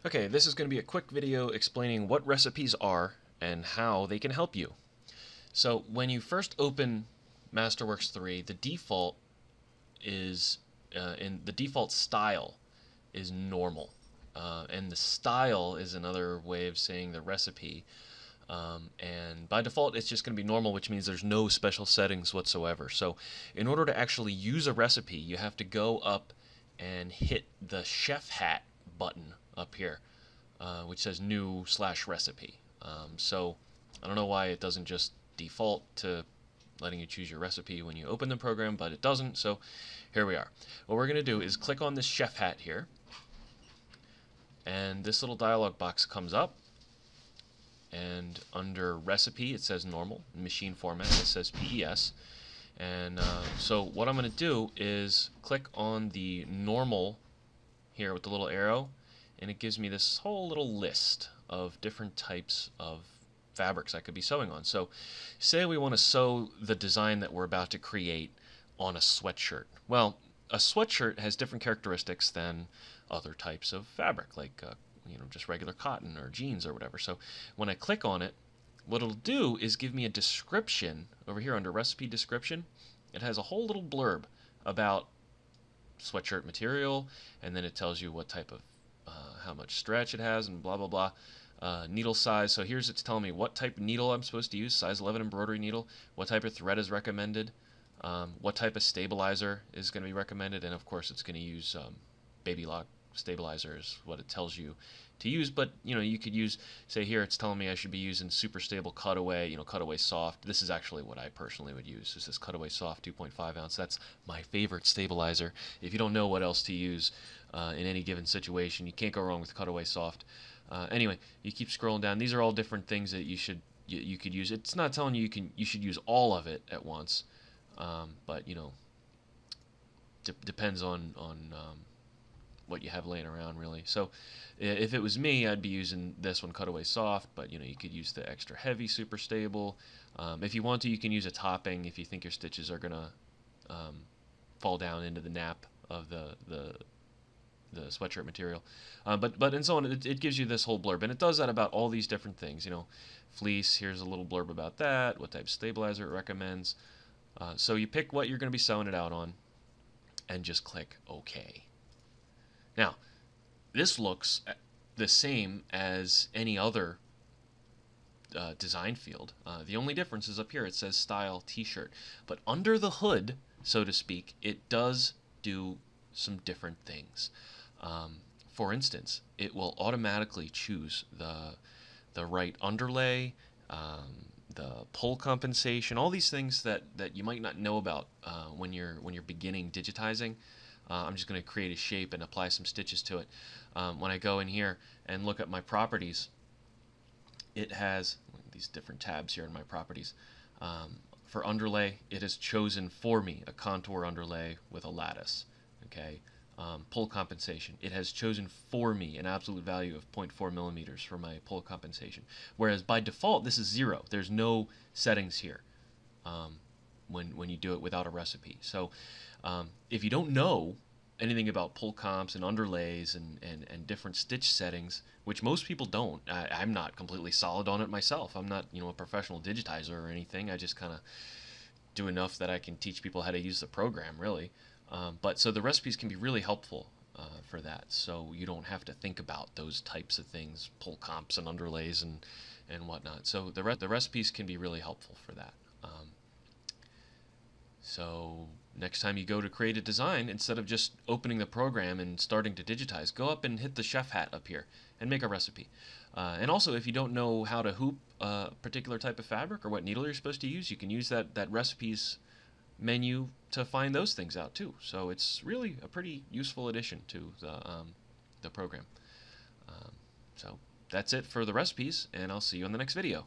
Okay, this is going to be a quick video explaining what recipes are and how they can help you. So when you first open Masterworks 3, the default is in the default style is normal, and the style is another way of saying the recipe. And by default, it's just going to be normal, which means there's no special settings whatsoever. So in order to actually use a recipe, you have to go up and hit the chef hat button up here, which says new/recipe. So I don't know why it doesn't just default to letting you choose your recipe when you open the program, but it doesn't, so here we are. What we're going to do is click on this chef hat here, and this little dialog box comes up, and under recipe it says normal, machine format it says PES, and so what I'm going to do is click on the normal here with the little arrow, and it gives me this whole little list of different types of fabrics I could be sewing on. So say we want to sew the design that we're about to create on a sweatshirt. Well, a sweatshirt has different characteristics than other types of fabric, like just regular cotton or jeans or whatever. So when I click on it, what it'll do is give me a description over here under recipe description. It has a whole little blurb about sweatshirt material, and then it tells you what type of how much stretch it has and blah blah blah. Needle size, so here's it's telling me what type of needle I'm supposed to use, size 11 embroidery needle, what type of thread is recommended, what type of stabilizer is going to be recommended, and of course it's going to use baby lock stabilizer is what it tells you to use. But you could use, say here it's telling me I should be using super stable cutaway, cutaway soft. This is actually what I personally would use. This is cutaway soft 2.5 ounce. That's my favorite stabilizer. If you don't know what else to use in any given situation, you can't go wrong with cutaway soft. Anyway, you keep scrolling down. These are all different things that you could use. It's not telling you you should use all of it at once, but depends on what you have laying around really. So if it was me, I'd be using this one, cutaway soft, but you could use the extra heavy super stable. If you want to, you can use a topping if you think your stitches are gonna fall down into the nap of the sweatshirt material, but and so on. It gives you this whole blurb, and it does that about all these different things. Fleece. Here's a little blurb about that. What type of stabilizer it recommends. So you pick what you're going to be sewing it out on, and just click OK. Now, this looks the same as any other design field. The only difference is up here. It says Style T-shirt, but under the hood, so to speak, it does do some different things. For instance, it will automatically choose the right underlay, the pull compensation, all these things that you might not know about when you're beginning digitizing. I'm just going to create a shape and apply some stitches to it. When I go in here and look at my properties, it has these different tabs here in my properties. For underlay, it has chosen for me a contour underlay with a lattice. Okay. Pull compensation, it has chosen for me an absolute value of 0.4 millimeters for my pull compensation, whereas by default this is 0. There's no settings here when you do it without a recipe. So if you don't know anything about pull comps and underlays and different stitch settings, which most people don't, I'm not completely solid on it myself. I'm not a professional digitizer or anything. I just kind of do enough that I can teach people how to use the program, really. But so the recipes can be really helpful for that, so you don't have to think about those types of things, pull comps and underlays and whatnot. So the recipes can be really helpful for that. So next time you go to create a design, instead of just opening the program and starting to digitize, go up and hit the chef hat up here and make a recipe. And also, if you don't know how to hoop a particular type of fabric or what needle you're supposed to use, you can use that recipes menu to find those things out too. So it's really a pretty useful addition to the program. So that's it for the recipes, and I'll see you in the next video.